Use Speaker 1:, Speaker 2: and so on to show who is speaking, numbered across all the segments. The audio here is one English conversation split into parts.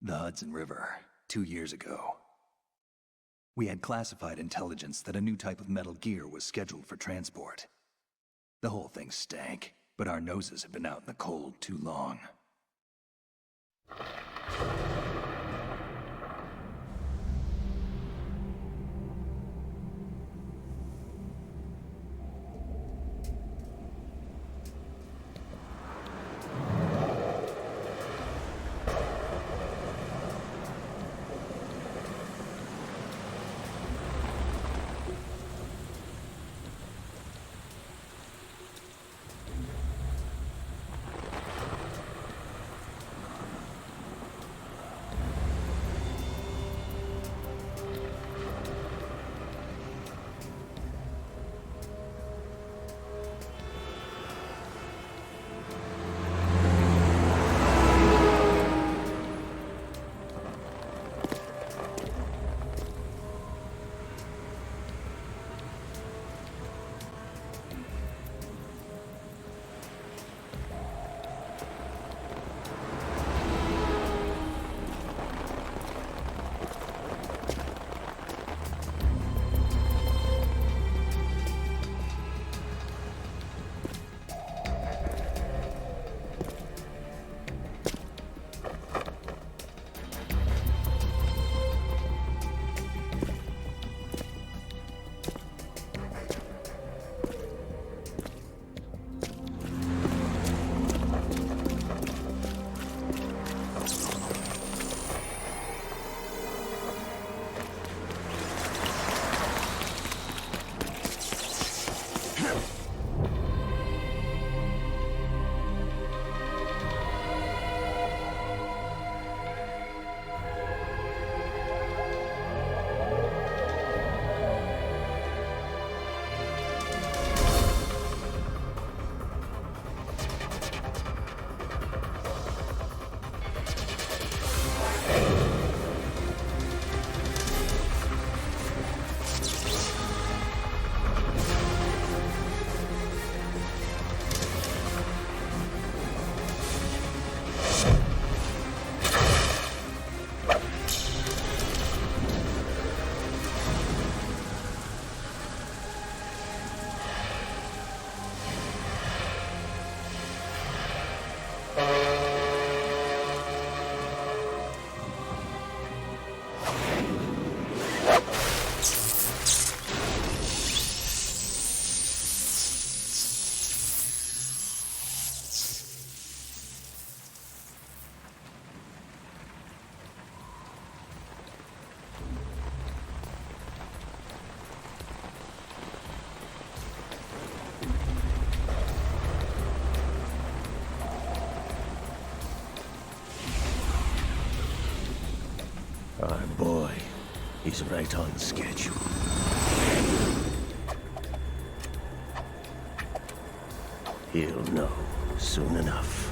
Speaker 1: The Hudson River, 2 years ago. We had classified intelligence that a new type of metal gear was scheduled for transport. The whole thing stank, but our noses had been out in the cold too long.
Speaker 2: Our boy, he's right on schedule. He'll know soon enough.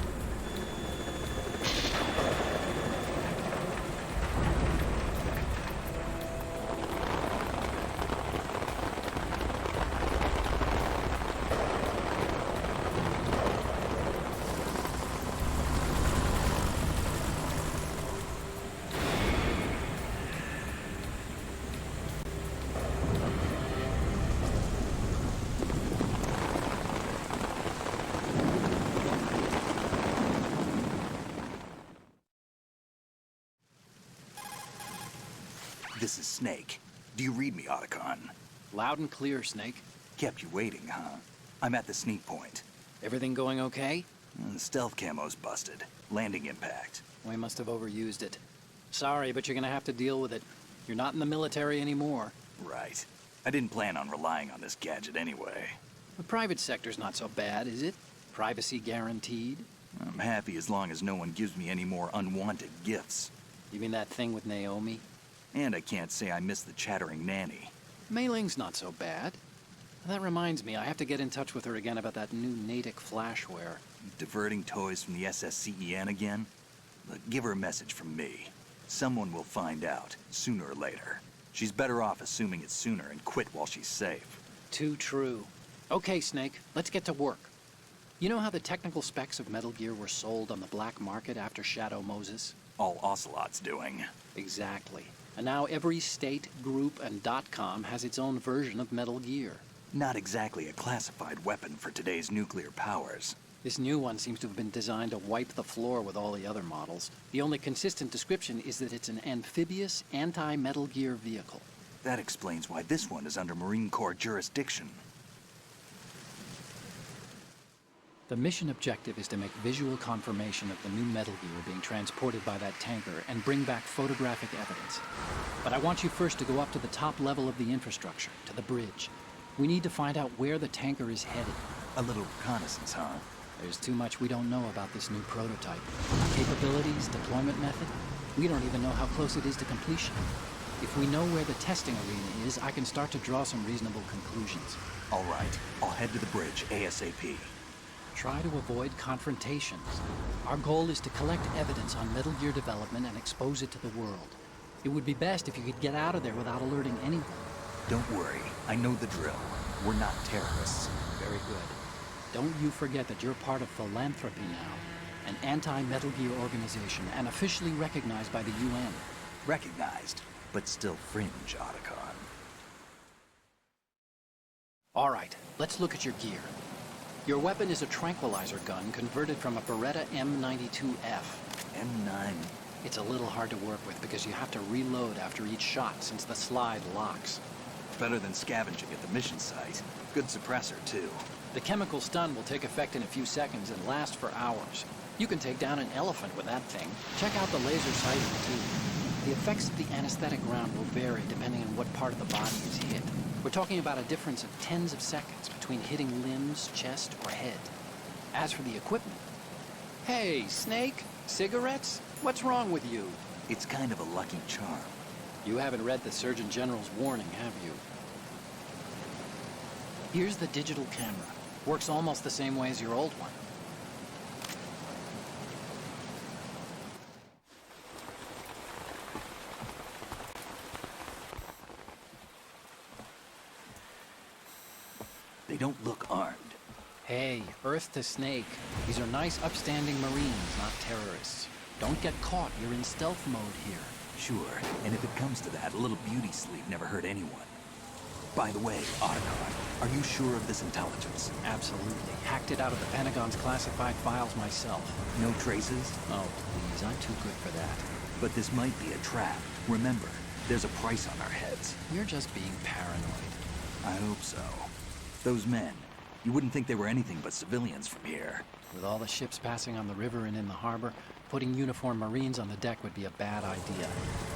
Speaker 1: This is Snake. Do you read me, Otacon?
Speaker 3: Loud and clear, Snake.
Speaker 1: Kept you waiting, huh? I'm at the sneak point.
Speaker 3: Everything going okay?
Speaker 1: The stealth camo's busted. Landing impact.
Speaker 3: We must have overused it. Sorry, but you're gonna have to deal with it. You're not in the military anymore.
Speaker 1: Right. I didn't plan on relying on this gadget anyway.
Speaker 3: The private sector's not so bad, is it? Privacy guaranteed?
Speaker 1: I'm happy as long as no one gives me any more unwanted gifts.
Speaker 3: You mean that thing with Naomi?
Speaker 1: And I can't say I miss the chattering nanny.
Speaker 3: Mei Ling's not so bad. That reminds me, I have to get in touch with her again about that new Natick flashware.
Speaker 1: Diverting toys from the SSCEN again? Look, give her a message from me. Someone will find out, sooner or later. She's better off assuming it sooner and quit while she's safe.
Speaker 3: Too true. Okay, Snake, let's get to work. You know how the technical specs of Metal Gear were sold on the black market after Shadow Moses?
Speaker 1: All Ocelot's doing.
Speaker 3: Exactly. And now every state, group, and .com has its own version of Metal Gear.
Speaker 1: Not exactly a classified weapon for today's nuclear powers.
Speaker 3: This new one seems to have been designed to wipe the floor with all the other models. The only consistent description is that it's an amphibious, anti-Metal Gear vehicle.
Speaker 1: That explains why this one is under Marine Corps jurisdiction.
Speaker 3: The mission objective is to make visual confirmation of the new Metal Gear being transported by that tanker and bring back photographic evidence. But I want you first to go up to the top level of the infrastructure, to the bridge. We need to find out where the tanker is headed.
Speaker 1: A little reconnaissance, huh?
Speaker 3: There's too much we don't know about this new prototype. Capabilities, deployment method. We don't even know how close it is to completion. If we know where the testing arena is, I can start to draw some reasonable conclusions.
Speaker 1: All right, I'll head to the bridge ASAP.
Speaker 3: Try to avoid confrontations. Our goal is to collect evidence on Metal Gear development and expose it to the world. It would be best if you could get out of there without alerting anyone.
Speaker 1: Don't worry, I know the drill. We're not terrorists.
Speaker 3: Very good. Don't you forget that you're part of Philanthropy now, an anti-Metal Gear organization and officially recognized by the UN.
Speaker 1: Recognized, but still fringe, Otacon.
Speaker 3: All right, let's look at your gear. Your weapon is a tranquilizer gun converted from a Beretta M92F.
Speaker 1: M9.
Speaker 3: It's a little hard to work with because you have to reload after each shot since the slide locks.
Speaker 1: Better than scavenging at the mission site. Good suppressor, too.
Speaker 3: The chemical stun will take effect in a few seconds and last for hours. You can take down an elephant with that thing. Check out the laser sighting, too. The effects of the anesthetic round will vary depending on what part of the body is hit. We're talking about a difference of tens of seconds between hitting limbs, chest, or head. As for the equipment... Hey, Snake? Cigarettes? What's wrong with you?
Speaker 1: It's kind of a lucky charm.
Speaker 3: You haven't read the Surgeon General's warning, have you? Here's the digital camera. Works almost the same way as your old one.
Speaker 1: They don't look armed.
Speaker 3: Hey, Earth to Snake. These are nice, upstanding Marines, not terrorists. Don't get caught. You're in stealth mode here.
Speaker 1: Sure, and if it comes to that, a little beauty sleep never hurt anyone. By the way, Otacon, are you sure of this intelligence?
Speaker 3: Absolutely. Hacked it out of the Pentagon's classified files myself.
Speaker 1: No traces?
Speaker 3: Oh, please, I'm too good for that.
Speaker 1: But this might be a trap. Remember, there's a price on our heads.
Speaker 3: You're just being paranoid.
Speaker 1: I hope so. Those men, you wouldn't think they were anything but civilians from here.
Speaker 3: With all the ships passing on the river and in the harbor, putting uniformed Marines on the deck would be a bad idea.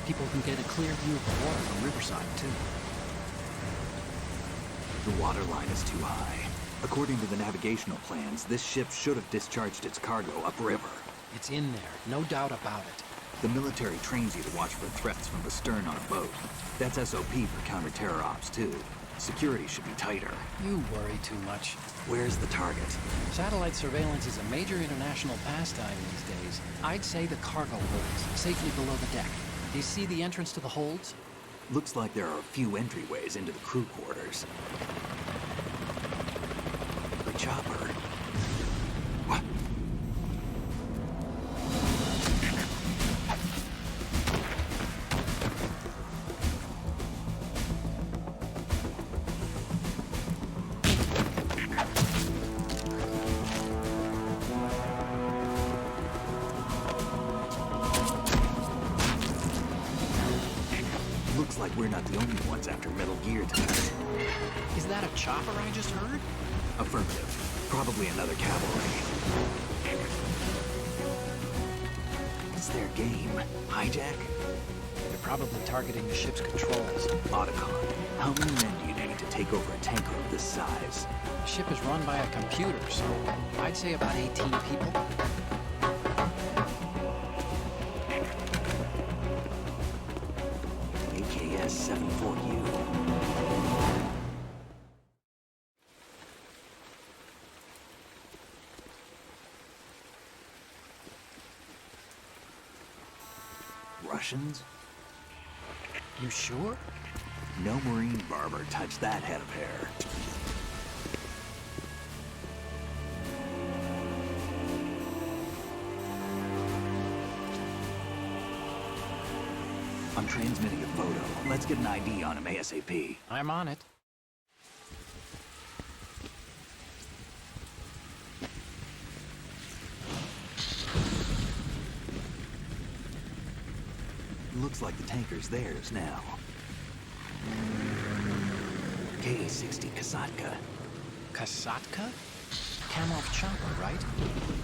Speaker 3: People can get a clear view of the water from Riverside, too.
Speaker 1: The water line is too high. According to the navigational plans, this ship should have discharged its cargo upriver.
Speaker 3: It's in there, no doubt about it.
Speaker 1: The military trains you to watch for threats from the stern on a boat. That's SOP for counter-terror ops, too. Security should be tighter.
Speaker 3: You worry too much.
Speaker 1: Where's the target?
Speaker 3: Satellite surveillance is a major international pastime these days. I'd say the cargo holds, safely below the deck. Do you see the entrance to the holds?
Speaker 1: Looks like there are a few entryways into the crew quarters. The chopper. What? Looks like we're not the only ones after Metal Gear tonight.
Speaker 3: Is that a chopper I just heard?
Speaker 1: Affirmative. Probably another cavalry. It's their game. Hijack?
Speaker 3: They're probably targeting the ship's controls.
Speaker 1: Otacon. How many men do you need to take over a tanker of this size?
Speaker 3: The ship is run by a computer, so I'd say about 18 people.
Speaker 1: AKS-74U. Russians?
Speaker 3: You sure?
Speaker 1: No Marine barber touched that head of hair. I'm transmitting a photo. Let's get an ID on him ASAP.
Speaker 3: I'm on it.
Speaker 1: Looks like the tanker's theirs now. Ka-60 Kasatka.
Speaker 3: Kasatka? Kamov chopper, right?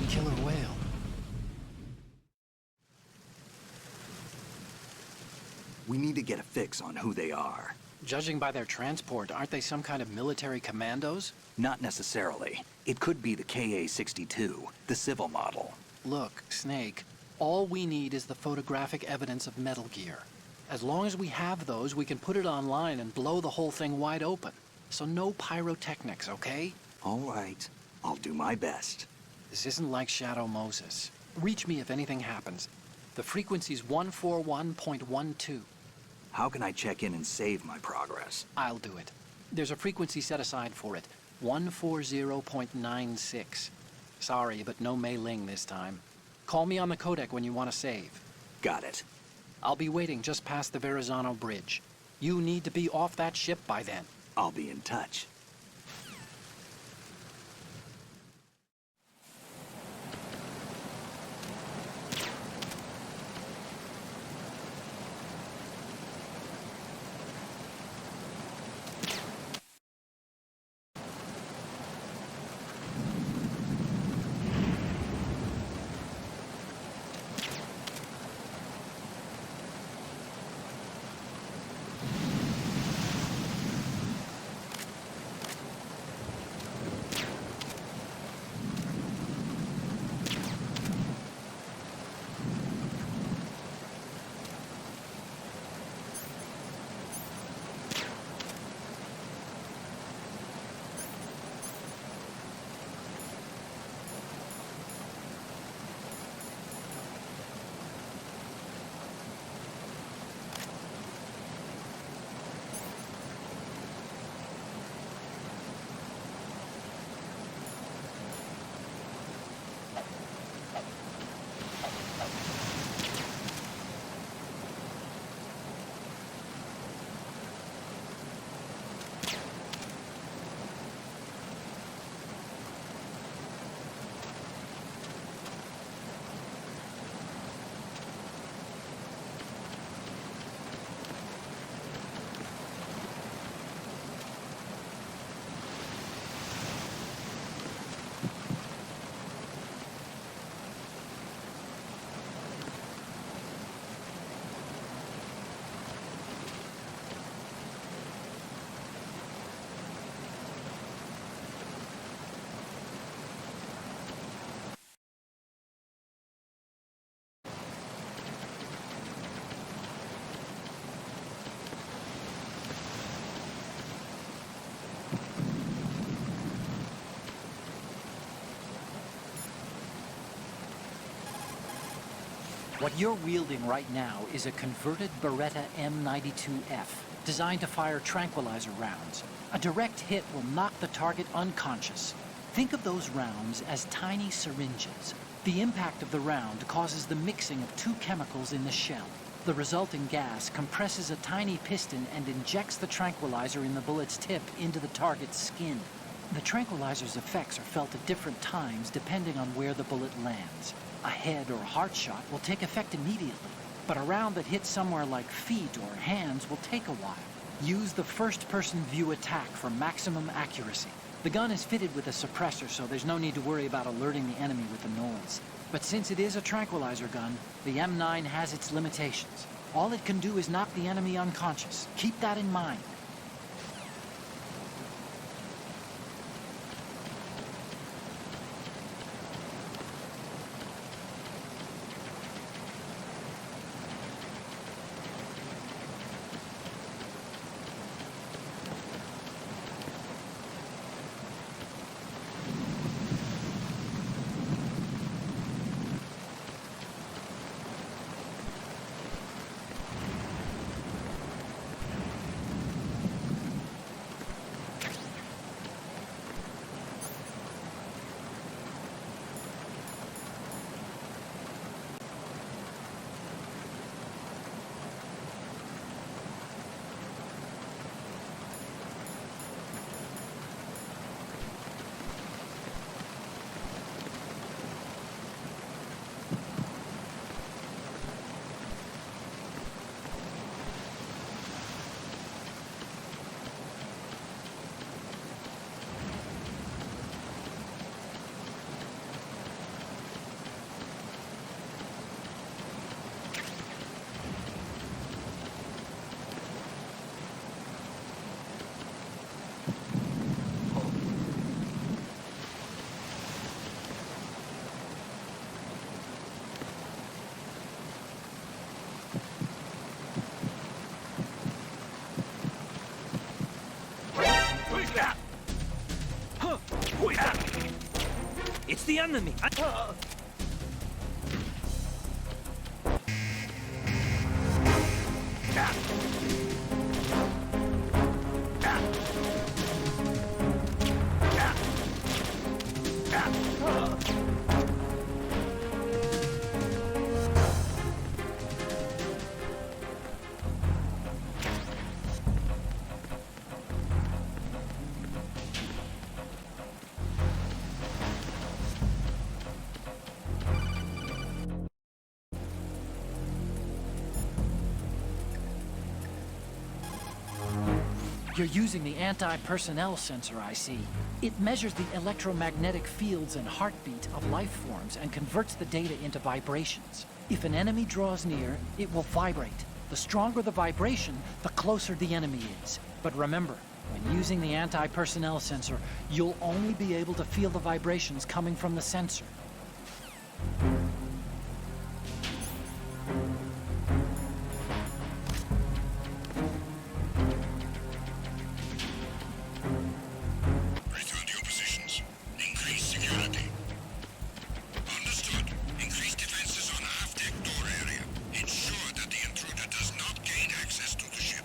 Speaker 3: Killer whale.
Speaker 1: We need to get a fix on who they are.
Speaker 3: Judging by their transport, aren't they some kind of military commandos?
Speaker 1: Not necessarily. It could be the Ka-62, the civil model.
Speaker 3: Look, Snake, all we need is the photographic evidence of Metal Gear. As long as we have those, we can put it online and blow the whole thing wide open. So no pyrotechnics, okay?
Speaker 1: All right. I'll do my best.
Speaker 3: This isn't like Shadow Moses. Reach me if anything happens. The frequency's 141.12.
Speaker 1: How can I check in and save my progress?
Speaker 3: I'll do it. There's a frequency set aside for it. 140.96. Sorry, but no Mei Ling this time. Call me on the codec when you want to save.
Speaker 1: Got it.
Speaker 3: I'll be waiting just past the Verrazano Bridge. You need to be off that ship by then.
Speaker 1: I'll be in touch.
Speaker 3: What you're wielding right now is a converted Beretta M92F, designed to fire tranquilizer rounds. A direct hit will knock the target unconscious. Think of those rounds as tiny syringes. The impact of the round causes the mixing of two chemicals in the shell. The resulting gas compresses a tiny piston and injects the tranquilizer in the bullet's tip into the target's skin. The tranquilizer's effects are felt at different times depending on where the bullet lands. A head or heart shot will take effect immediately, but a round that hits somewhere like feet or hands will take a while. Use the first-person view attack for maximum accuracy. The gun is fitted with a suppressor, so there's no need to worry about alerting the enemy with the noise. But since it is a tranquilizer gun, the M9 has its limitations. All it can do is knock the enemy unconscious. Keep that in mind.
Speaker 4: It's the enemy!
Speaker 3: You're using the anti-personnel sensor, I see. It measures the electromagnetic fields and heartbeat of life forms and converts the data into vibrations. If an enemy draws near, it will vibrate. The stronger the vibration, the closer the enemy is. But remember, when using the anti-personnel sensor, you'll only be able to feel the vibrations coming from the sensor.
Speaker 5: Return to your positions. Increase security. Understood. Increase defenses on aft-deck door area. Ensure that the intruder does not gain access to the ship.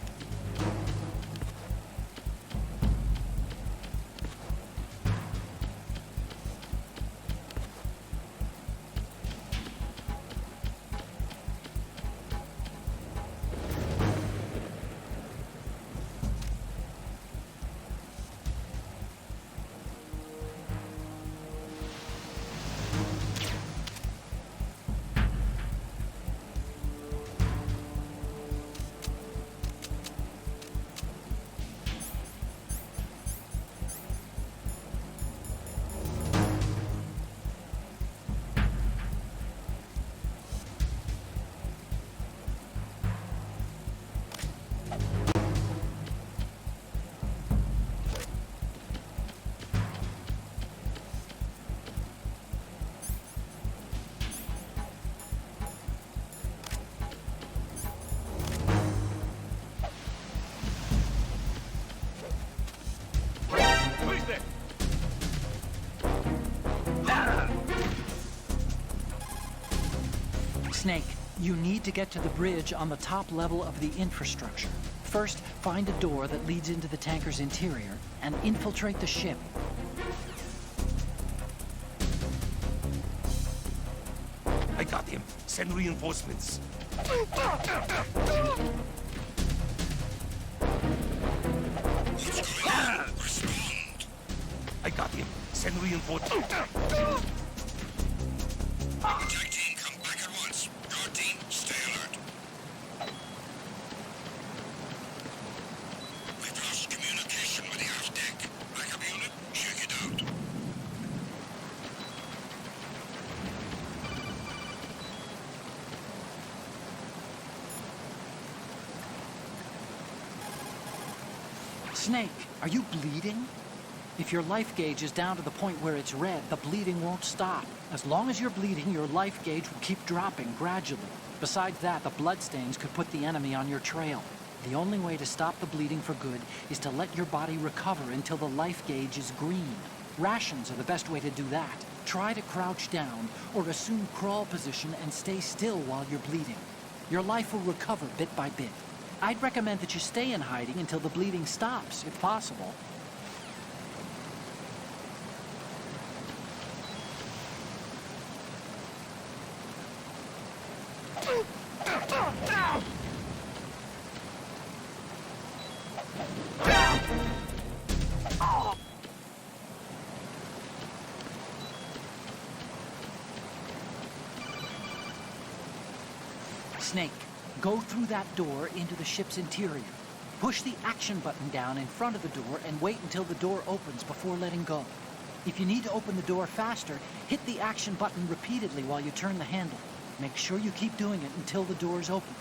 Speaker 3: Snake, You need to get to the bridge on the top level of the infrastructure. First, find a door that leads into the tanker's interior and infiltrate the ship.
Speaker 4: I got him. Send reinforcements.
Speaker 5: Respond!
Speaker 4: I got him. Send reinforcements.
Speaker 5: Attack team, come back at once. Your team, stay alert. We've lost communication with the aft deck. Backup unit, check it out.
Speaker 3: Snake, are you bleeding? If your life gauge is down to the point where it's red, the bleeding won't stop. As long as you're bleeding, your life gauge will keep dropping gradually. Besides that, the bloodstains could put the enemy on your trail. The only way to stop the bleeding for good is to let your body recover until the life gauge is green. Rations are the best way to do that. Try to crouch down or assume crawl position and stay still while you're bleeding. Your life will recover bit by bit. I'd recommend that you stay in hiding until the bleeding stops, if possible. Snake, go through that door into the ship's interior. Push the action button down in front of the door and wait until the door opens before letting go. If you need to open the door faster, hit the action button repeatedly while you turn the handle. Make sure you keep doing it until the door's open.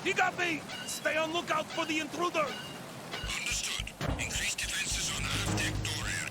Speaker 4: He got me! Stay on lookout for the intruder!
Speaker 5: Understood. Increase defenses on aft deck door area.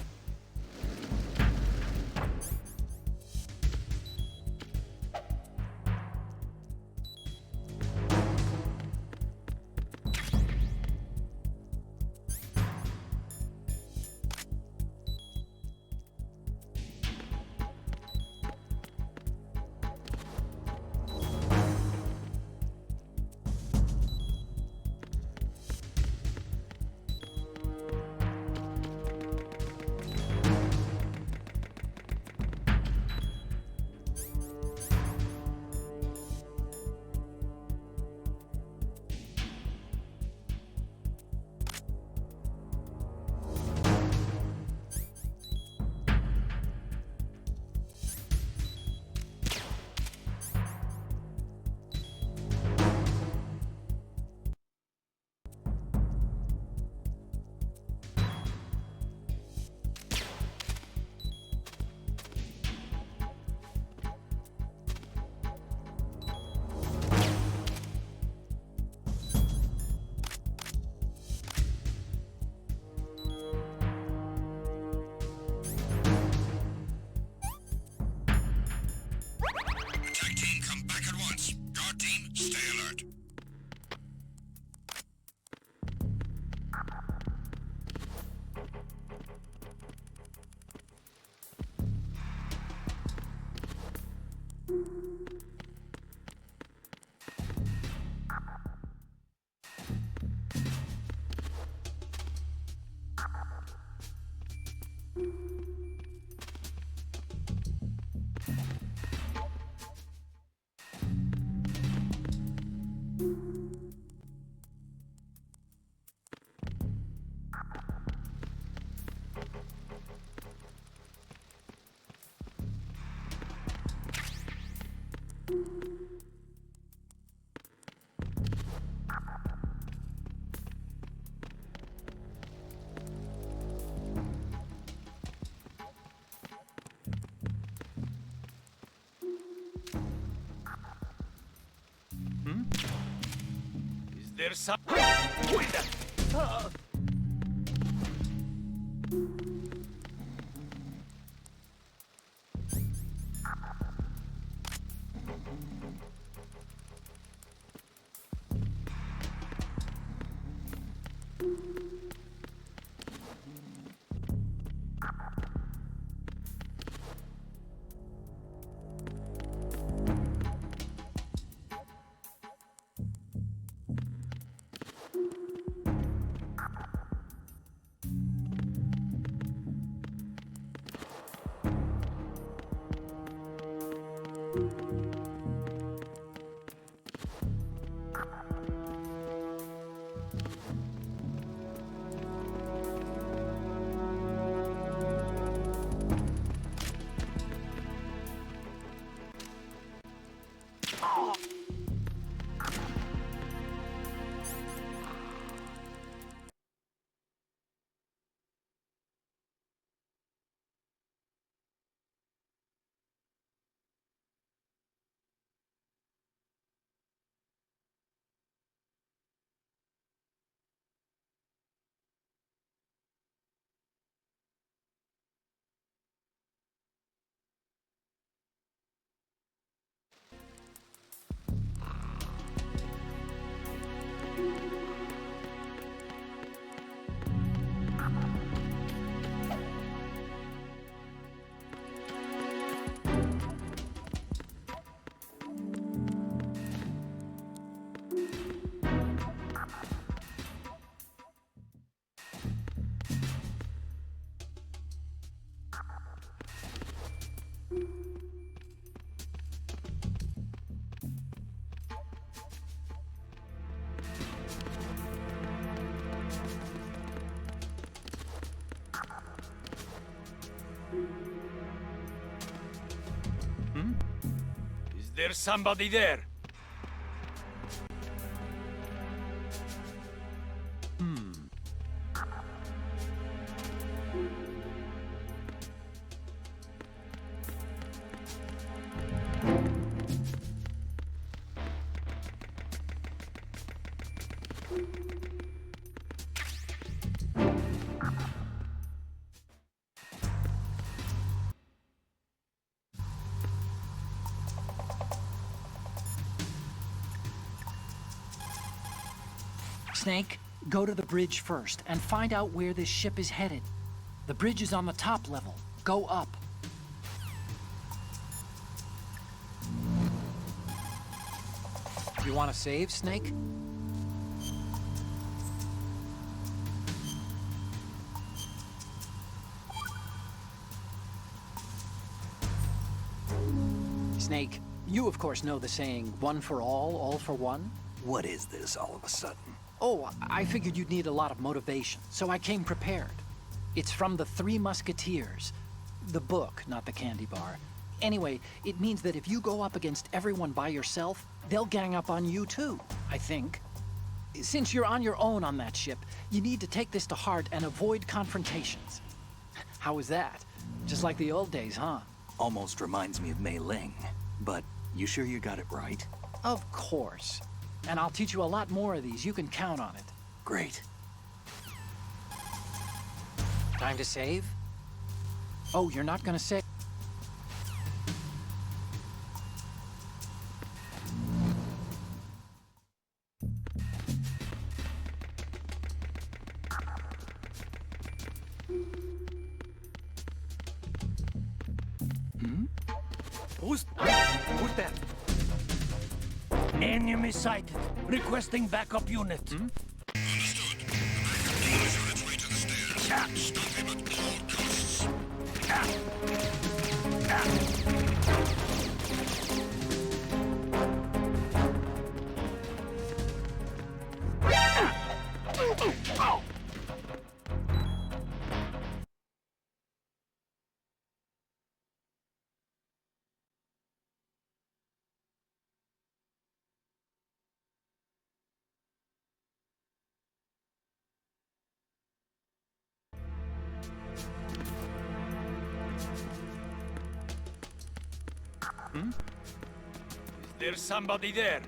Speaker 5: Attack team, come back at once. Your team, stay alert.
Speaker 4: Is there some... Wait! Is there somebody there?
Speaker 3: Snake, go to the bridge first and find out where this ship is headed. The bridge is on the top level. Go up. You want to save, Snake? Snake, you of course know the saying, one for all for one?
Speaker 1: What is this all of a sudden?
Speaker 3: Oh, I figured you'd need a lot of motivation, so I came prepared. It's from the Three Musketeers. The book, not the candy bar. Anyway, it means that if you go up against everyone by yourself, they'll gang up on you too, I think. Since you're on your own on that ship, you need to take this to heart and avoid confrontations. How was that? Just like the old days, huh?
Speaker 1: Almost reminds me of Mei Ling. But you sure you got it right?
Speaker 3: Of course. And I'll teach you a lot more of these. You can count on it.
Speaker 1: Great.
Speaker 3: Time to save? Oh, you're not gonna save?
Speaker 4: Who's that? Enemy sighted. Requesting backup unit.
Speaker 5: Understood. The backup team is on its way to the stairs. Stop him at all costs.
Speaker 4: Is there somebody there?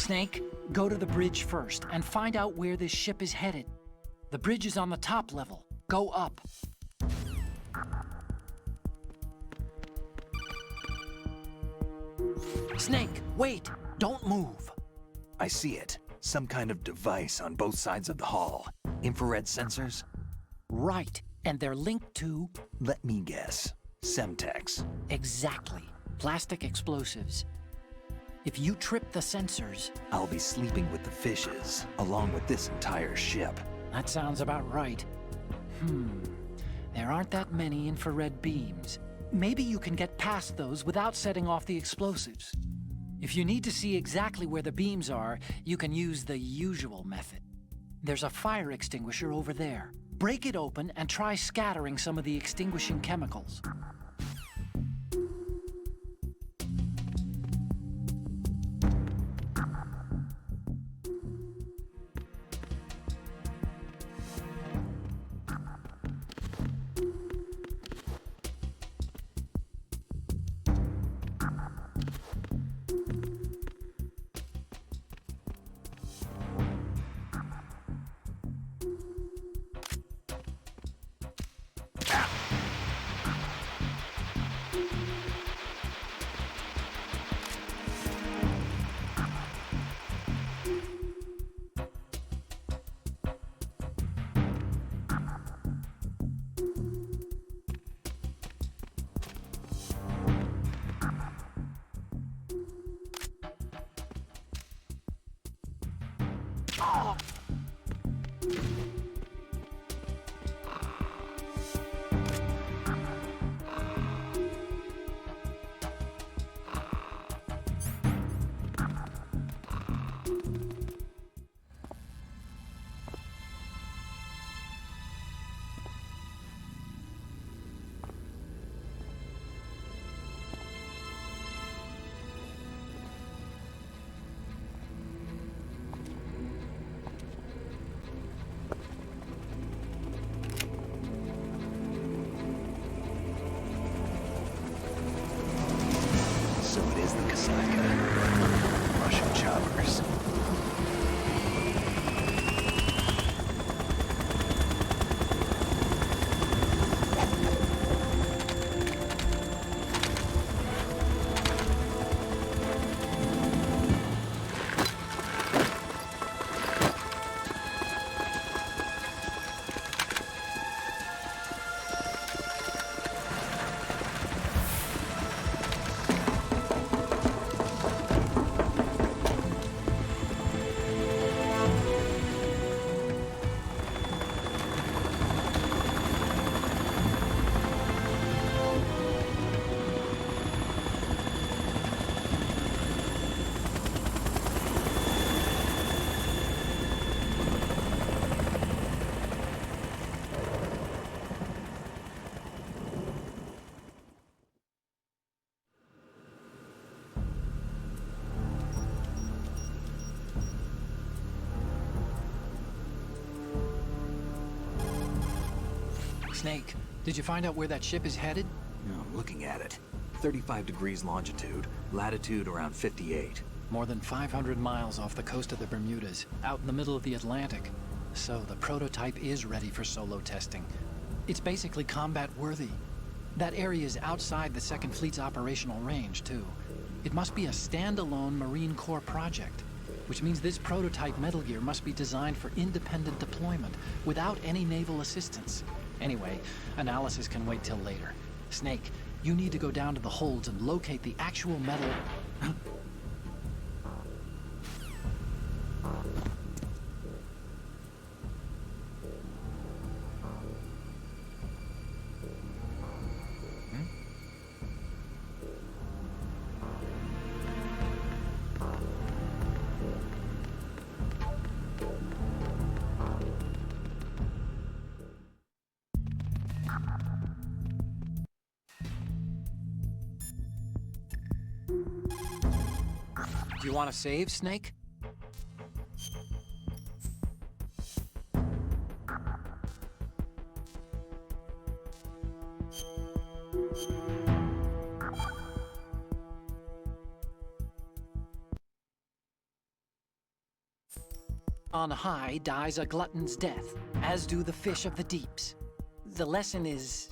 Speaker 3: Snake, go to the bridge first and find out where this ship is headed. The bridge is on the top level. Go up. Snake, wait! Don't move!
Speaker 1: I see it. Some kind of device on both sides of the hall. Infrared sensors?
Speaker 3: Right, and they're linked to...
Speaker 1: Let me guess. Semtex.
Speaker 3: Exactly. Plastic explosives. If you trip the sensors...
Speaker 1: I'll be sleeping with the fishes, along with this entire ship.
Speaker 3: That sounds about right. There aren't that many infrared beams. Maybe you can get past those without setting off the explosives. If you need to see exactly where the beams are, you can use the usual method. There's a fire extinguisher over there. Break it open and try scattering some of the extinguishing chemicals.
Speaker 1: So it is the Kasaka. Russian choppers.
Speaker 3: Snake, did you find out where that ship is headed?
Speaker 1: I'm looking at it. 35 degrees longitude, latitude around 58.
Speaker 3: More than 500 miles off the coast of the Bermudas, out in the middle of the Atlantic. So the prototype is ready for solo testing. It's basically combat-worthy. That area is outside the Second Fleet's operational range, too. It must be a standalone Marine Corps project, which means this prototype Metal Gear must be designed for independent deployment, without any naval assistance. Anyway, analysis can wait till later. Snake, you need to go down to the holds and locate the actual metal... Do you want to save, Snake? On high dies a glutton's death, as do the fish of the deeps. The lesson is,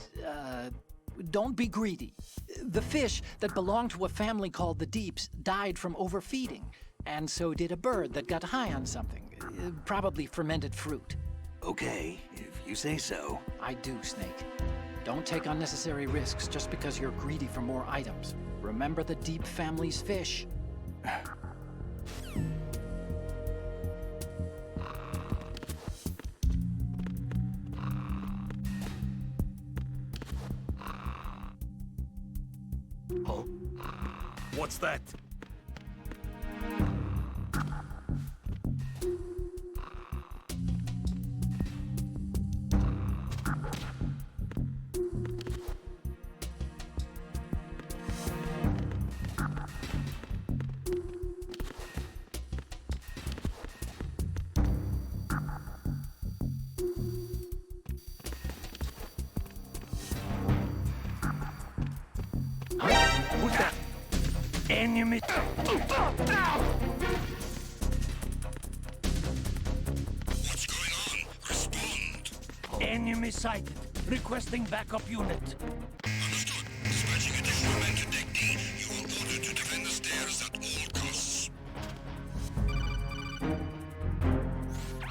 Speaker 3: don't be greedy. The fish that belonged to a family called the Deeps died from overfeeding, and so did a bird that got high on something, probably fermented fruit.
Speaker 1: Okay, if you say so.
Speaker 3: I do, Snake. Don't take unnecessary risks just because you're greedy for more items. Remember the Deep family's fish.
Speaker 4: Huh? What's that? Who's that? Enemy.
Speaker 5: What's going on? Respond.
Speaker 4: Enemy sighted. Requesting backup unit.
Speaker 5: Understood. Dispatching additional men to Deck D. You are ordered to defend the stairs at all costs.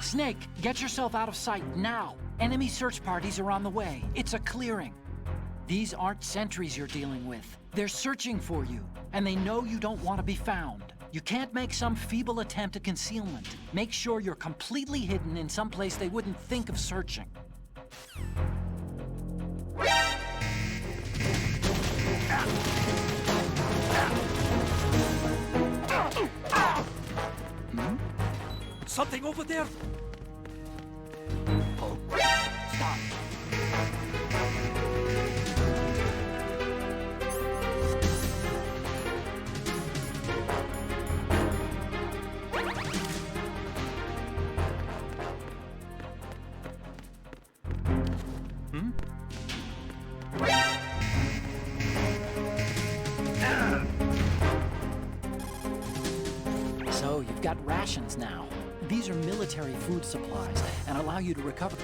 Speaker 3: Snake, get yourself out of sight now. Enemy search parties are on the way. It's a clearing. These aren't sentries you're dealing with. They're searching for you, and they know you don't want to be found. You can't make some feeble attempt at concealment. Make sure you're completely hidden in some place they wouldn't think of searching.
Speaker 4: Something over there? Oh. Stop.
Speaker 3: So, you've got rations now. These are military food supplies and allow you to recover.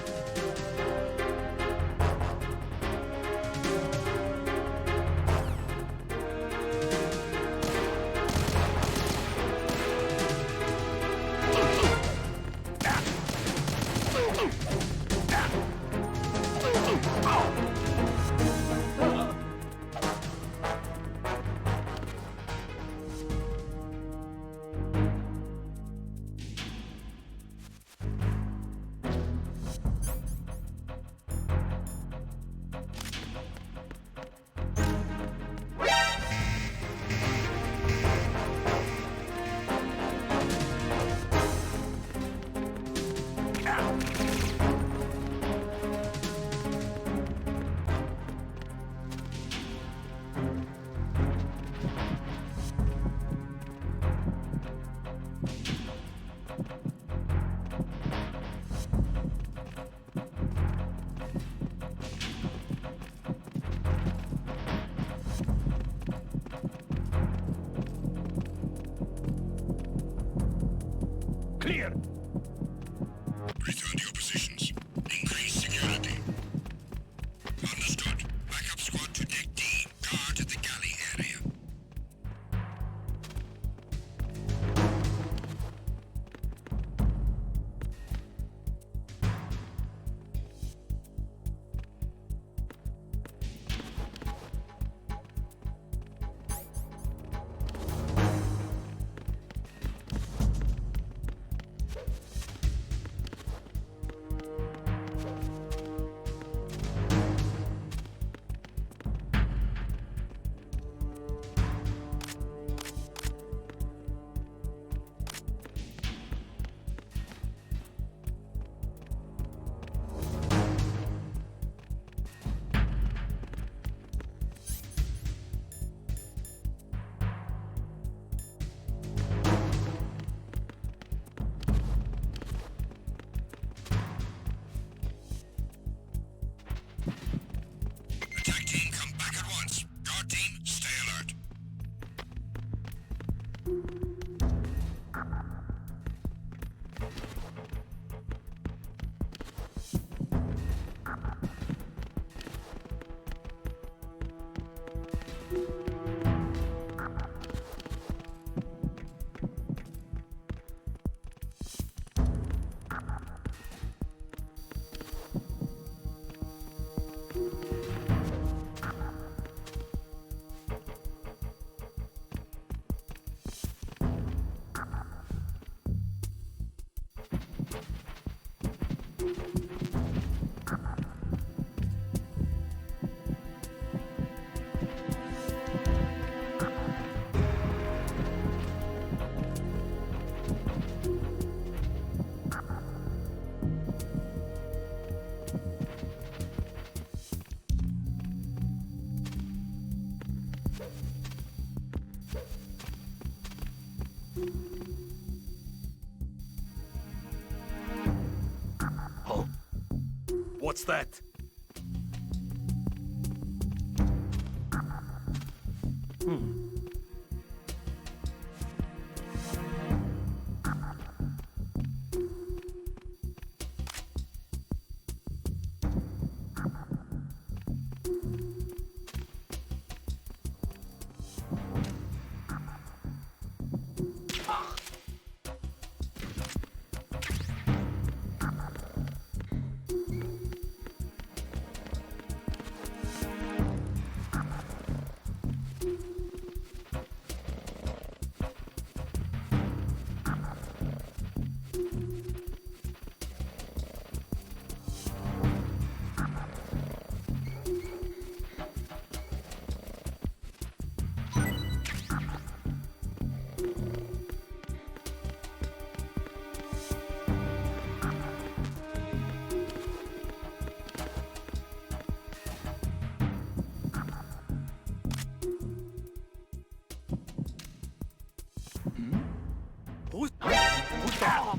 Speaker 4: Clear.
Speaker 5: Return to your positions. Increase security. Understood. Backup squad to Deck D. Guard the galley area.
Speaker 4: What's that? Who's that?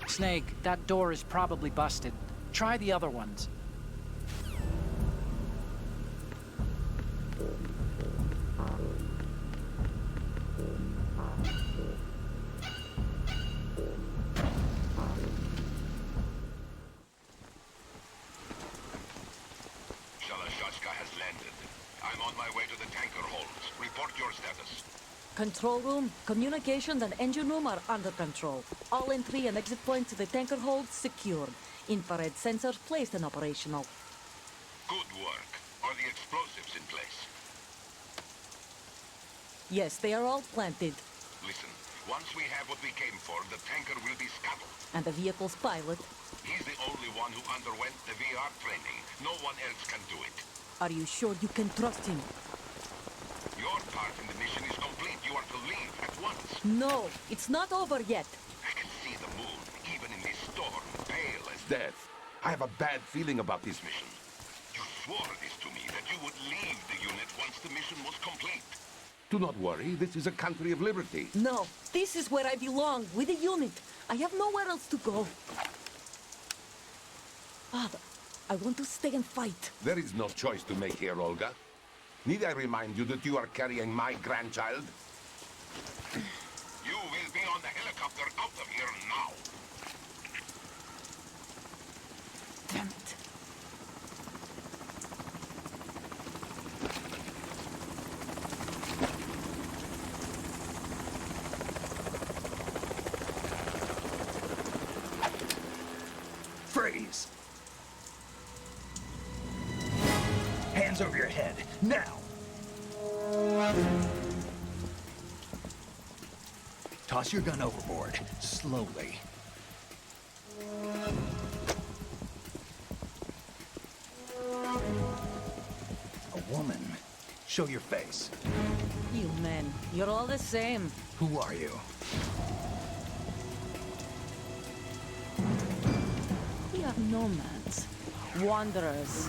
Speaker 3: Snake, that door is probably busted. Try the other ones.
Speaker 5: Shalashashka has landed. I'm on my way to the tanker holds. Report your status.
Speaker 6: Control room, communications and engine room are under control. All entry and exit points to the tanker hold secured. Infrared sensors placed and operational.
Speaker 5: Good work. Are the explosives in place?
Speaker 6: Yes, they are all planted.
Speaker 5: Listen, once we have what we came for, the tanker will be scuttled.
Speaker 6: And the vehicle's pilot.
Speaker 5: He's the only one who underwent the VR training. No one else can do it.
Speaker 6: Are you sure you can trust him?
Speaker 5: Your part in the mission is complete. You are to leave at once.
Speaker 6: No, it's not over yet.
Speaker 5: I can see the moon, even in this storm, pale as death. I have a bad feeling about this mission. You swore this to me, that you would leave the unit once the mission was complete. Do not worry, this is a country of liberty.
Speaker 6: No, this is where I belong, with the unit. I have nowhere else to go. Father, I want to stay and fight.
Speaker 5: There is no choice to make here, Olga. Need I remind you that you are carrying my grandchild? You will be on the helicopter out of here now.
Speaker 6: Damn it.
Speaker 1: Freeze! Hands over your head, now! Toss your gun overboard, slowly. A woman. Show your face.
Speaker 6: You men, you're all the same.
Speaker 1: Who are you?
Speaker 6: We are nomads. Wanderers.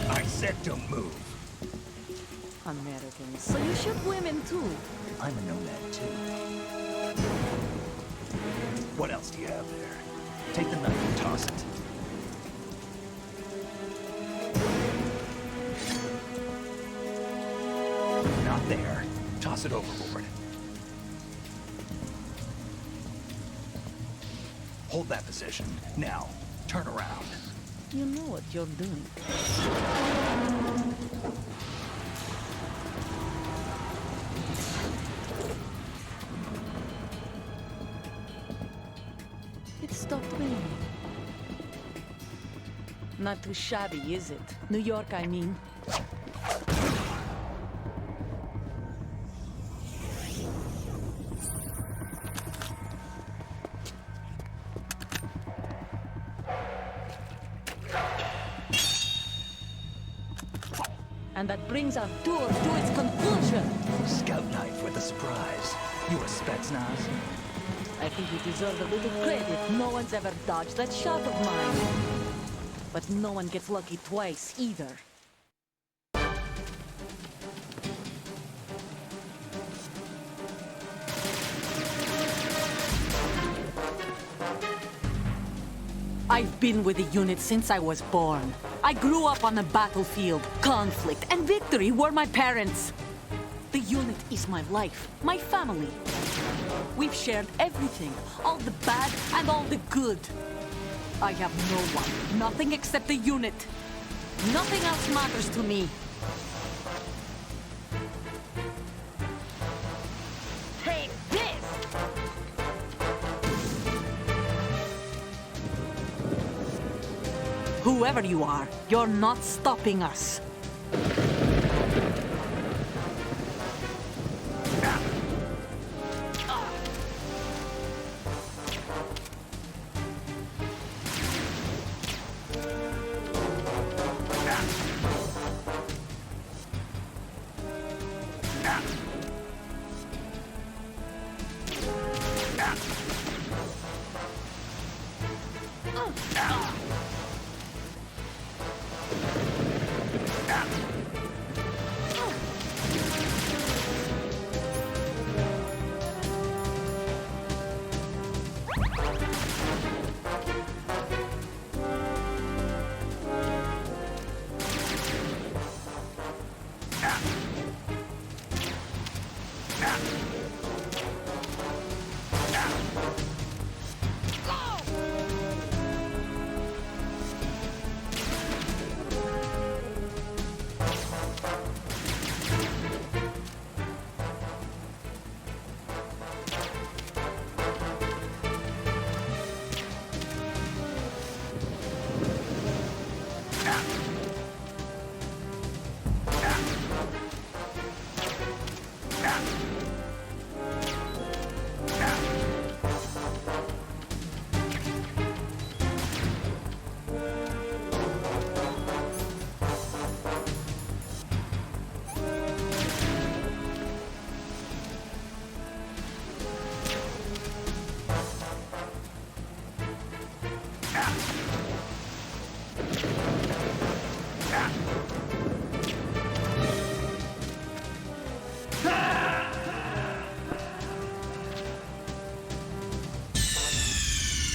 Speaker 1: I said don't move.
Speaker 6: Americans. So you shoot women too.
Speaker 1: I'm a nomad too. What else do you have there? Take the knife and toss it. Not there. Toss it overboard. Hold that position. Now, turn around.
Speaker 6: You know what you're doing. It stopped raining. Not too shabby, is it? New York, I mean. And that brings our tour to its conclusion.
Speaker 1: Scout knife with a surprise. You a Spetsnaz?
Speaker 6: I think you deserve a little credit. No one's ever dodged that shot of mine. But no one gets lucky twice, either. I've been with the unit since I was born. I grew up on the battlefield. Conflict and victory were my parents. The unit is my life, my family. We've shared everything, all the bad and all the good. I have no one, nothing except the unit. Nothing else matters to me. Take this! Whoever you are, you're not stopping us.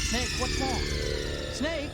Speaker 3: Snake, what's more? Snake!